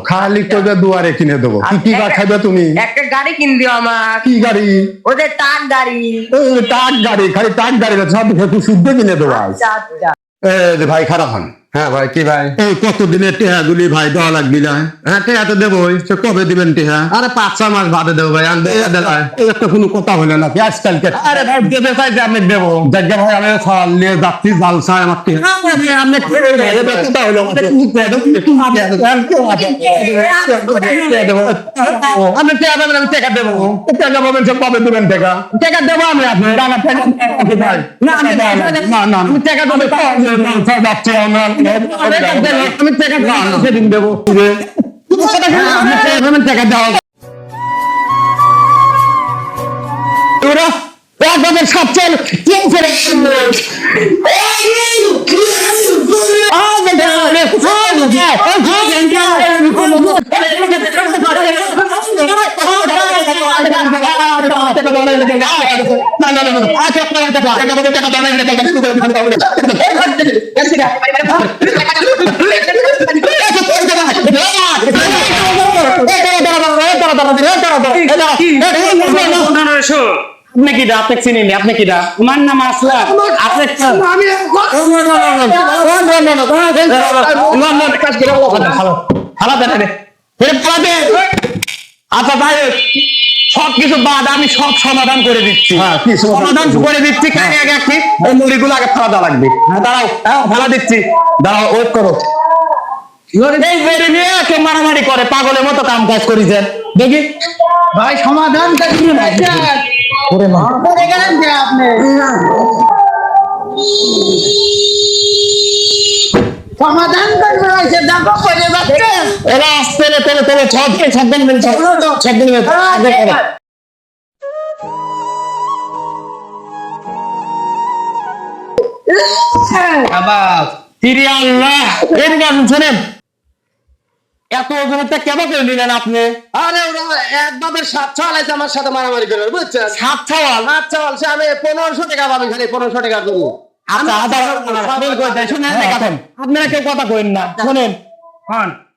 খালি কইবে দুয়ারে কিনে দেবো। কি খাইবে তুমি? একটা গাড়ি কিন দিও আমার। কি গাড়ি? ওদের টাক গাড়ি। টাক গাড়ি? খালি টাক গাড়ি না, সব শুদ্ধ কিনে দেবো। ভাই খারাপ হন। হ্যাঁ ভাই, কি ভাই? এই কতদিনের টেহা গুলি ভাই দেওয়া লাগবি না? হ্যাঁ টেহা তো দেবো, কবে দিবেন টেহা? আরে 5-6 মাস বাদে দেবো ভাই। একটা কোনো কথা হলো না আজকালকে। আরে ভাই দেবে চাই যে আমি দেবো। দেখবে ভাই আমি ছাল নিয়ে যাচ্ছি, জাল চাই আমার টেহা। আমি কথা হলো আমি টেহা দেবেন, আমি টাকা দেবো। টাকা পাবেন, সব কবে দেবেন? টাকা টাকা দেবো আমি। আপনি ভাই না না আমি টাকা দেবো যাচ্ছে আমরা। আমি টাকা সেদিন দেবো। টাকা দেওয়া সবচেয়ে আপনি কি দা? আপনি চিনেন? আপনি কি দা? আমার নাম আসলা। আপনি আচ্ছা ভাই, সবকিছু বাদ আমি সব সমাধান করে দিচ্ছি। সমাধান করে দিচ্ছি। এই মুড়িগুলো আগে ফালা দেওয়া লাগবে। দাঁড়াও, ফালা দিচ্ছি। দাঁড়াও, ওয়েট করো। এই বেড়ে নিয়ে কে মারামারি করে পাগলের মতো কাম কাজ করেছেন দেখি ভাই সমাধান আপনি সমাধান করবে। দেখো করে যাচ্ছে এরা আসতে তোলে ছদিন শোনেন, এত ওজনটা কেমন করে নিলেন আপনি? আরে ওরা একবারের 7 ছাওয়াল আছে আমার সাথে মারামারি করবে, বুঝছেন? 7 ছাওয়াল? 7 ছাওয়াল সে আমি 1500 টাকা পাবেন, খালি 1500 টাকা দেবো। আপনারা কেউ কথা কইেন না। শোনেন,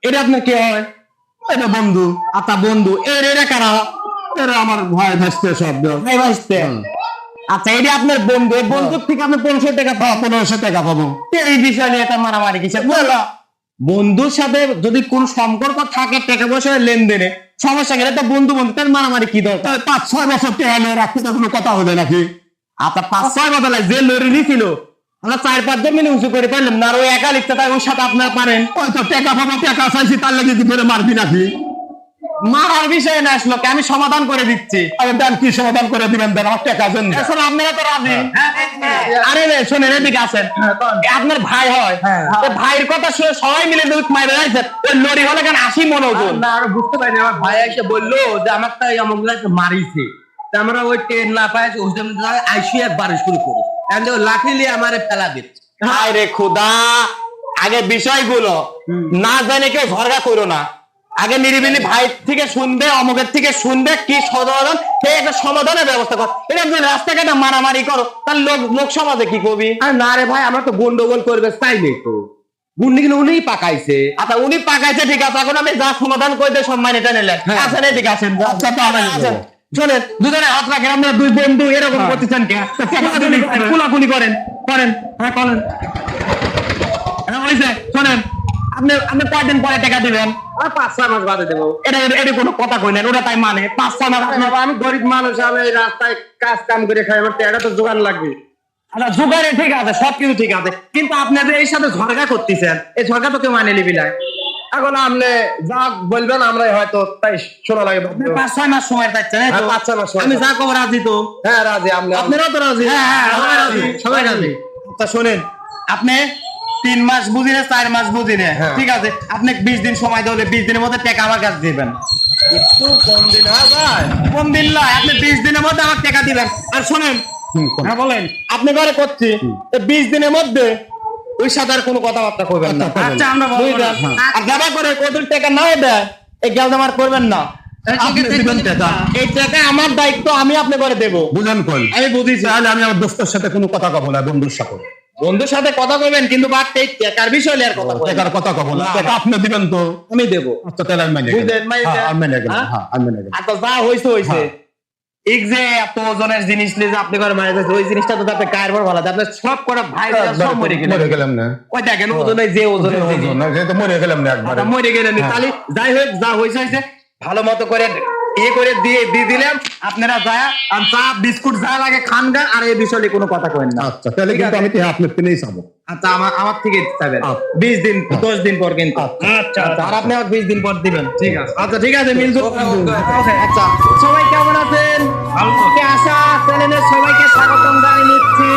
এটা আপনার কে হয়? এটা বন্ধু। আচ্ছা বন্ধু, এরা কারা? এরা আমার ভয় ভাসতে শব্দ ভাসতে। আচ্ছা এটা আপনার বন্ধু, বন্ধুর থেকে আপনি 1500 টাকা পাবো? 1500 টাকা পাবো। এই বিষয় নিয়ে এটা মারামারি কিসের? বন্ধুর সাথে যদি কোন সম্পর্ক থাকে, টাকা পয়সার লেনদেনে সমস্যা গেলে তো বন্ধু তার মারামারি কি দরকার? 5-6 বছর টাকা নিয়ে রাখতে কোনো কথা হবে নাকি? আপনার 5-6 বছর যে লড়ে নিয়েছিল আমরা 4-5 জন মিলে উঁচু করে পারলাম না। আর ওই একা লিখতে তাই ওর সাথে আপনার পারেন ওই তো টাকা পাবো, টাকা চাইছি তার লাগে কি করে মারবি নাকি? মারার বিষয় না আসলো, আমি সমাধান করে দিচ্ছি। দেন কি সমাধান করে দিবেন? দেন আমার টাকা দেন। এখন আপনারা তো রাজি? আরে শোনেন, এদিকে আসেন। আপনার ভাই হয়, ভাইয়ের কথা শুনে সবাই মিলে দুধ মাইরে যাচ্ছে। ওই লড়ি হলে কেন 80 মন ওজন? না আর বুঝতে পারিনি। আমার ভাই এসে বললো যে আমারটা অমুক মারিছে। আমরা ওই ট্রেন না পাই আইসি একবার শুরু করি, লাঠি নিয়ে আমার ফেলা দিচ্ছে। হায় রে খোদা, আগে বিষয়গুলো না জানে কেউ ঝগড়া করো না। আগে নিরিবিলি ভাই থেকে শুনবে, অমুকের থেকে শুনবে, কি সমাধান সে একটা সমাধানের ব্যবস্থা কর। এটা রাস্তাঘাটে মারামারি করো, তার লোক সমাজে কি করবি? আর না রে ভাই, আমরা তো গন্ডগোল করবে তাই নেই তো। গুন্ডি কিন্তু উনিই পাকাইছে। আচ্ছা উনি পাকাইছে ঠিক আছে, এখন আমি যা সমাধান করে দিয়ে সম্মান এটা নিলেন। আসেন এদিকে আসেন। শোনেন, দুজনে হাত রাখেন। আমরা দুই বন্ধু এরকম করতেছেন কে? কুলাকুলি করেন করেন। হ্যাঁ করেন। শোনেন, আপনি কয়দিন পরে টাকা দিবেন? 5-6 মাস বাদে দেবো। এটা কোনো কথা কইলেন, ওরা তাই মানে 5-6 মাস? আমি গরিব মানুষ, আমি রাস্তায় কাজ কাম করে খাই, আমার টাকা তো জোগান লাগবে। আচ্ছা জোগাড়ে ঠিক আছে, সবকিছু ঠিক আছে, কিন্তু আপনাদের এই সাথে ঝগড়া করতেছেন, এই ঝগড়া তো কেউ মানে নিবি না। এখন আপনি যা বলবেন আমরাই হয়তো তাই শোনা লাগে। 5-6 মাস সময় পাচ্ছেন? 5-6 মাস। আমি যা কব রাজি তো? হ্যাঁ রাজি। আপনারাও তো রাজি? হ্যাঁ সবাই রাজি। আচ্ছা শোনেন, আপনি 3 মাস বুঝি না, 4 মাস বুঝি না, ঠিক আছে? আপনি 20 দিন সময় দিলে 20 দিনের মধ্যে টাকা আমার কাছে দিবেন। একটু কম দিন। হ্যাঁ ভাই কম দিন না, আপনি 20 দিনের মধ্যে আমার টাকা দিবেন। আর শোনেন, হ্যাঁ বলেন, আপনি ঘরে করছি 20 দিনের মধ্যে ওই সাথে আর কোনো কথাবার্তা করবেন না। আচ্ছা আমরা বুঝলাম। আর যারা করে কত টাকা না দেয় এই গেল আমার করবেন না। এই টাকা আমার দায়িত্ব, আমি আপনি করে দেবো। বুঝেন কল? আমি বুঝিছি। তাহলে আমি আমার দোস্তের সাথে কোনো কথা কব না, বন্ধুর সাথে। বন্ধুর সাথে কথা কইবেন কিন্তু বাট এই টাকার বিষয় নিয়ে আর কথা কইবেন টাকার কথা কব না টাকা আপনি দিবেন তো আমি দেব আচ্ছা তাহলে আমি মেনে বুঝলেন, গেলাম মাইনে হ্যাঁ, আমি মেনে গেলাম হ্যাঁ? হ্যাঁ আমি মেনে গেলাম আর তো যা হইছে হইছে এই যে এত ওজনের জিনিস নিয়ে যে আপনি করে মারা যাচ্ছে ওই জিনিসটা তো আপনি গায়ের পর ভালো আপনি সব করে ভাই সব মরে গেলেন মরে গেলাম না ওই দেখেন ওজনে যে ওজনের জিনিস ওজন না যেহেতু মরে গেলাম না একবারে আচ্ছা, মরে গেলেন তাহলে যাই হোক যা হয়েছে হয়েছে ভালো মতো করে করে দিয়ে দিলাম আপনারা যায় আর চা বিস্কুট যা লাগে খান গা আর এই বিষয়ে কোনো কথা কইেন না আচ্ছা তাহলে ঠিক কিন্তু আছে। আমি তো আপনার পেলেই যাবো আচ্ছা আমার থেকে দিতে আচ্ছা। 20 দিন 10 দিন পর কিন্তু আচ্ছা, আচ্ছা আর আপনি আমার 20 দিন পর দিবেন ঠিক আছে। আচ্ছা ঠিক আছে মিলজুল ওকে, ওকে, ওকে। ওকে, আচ্ছা সবাই কেমন আছেন আজকে আশা চ্যানেলে সবাইকে স্বাগতম জানিয়ে নিচ্ছি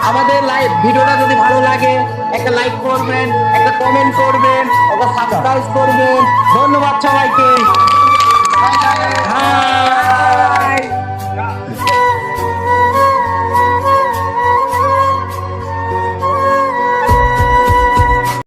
আমাদের লাইভ ভিডিওটা যদি ভালো লাগে একটা লাইক করবেন একটা কমেন্ট করবেন একটা সাবস্ক্রাইব করবেন ধন্যবাদ সবাইকে হ্যাঁ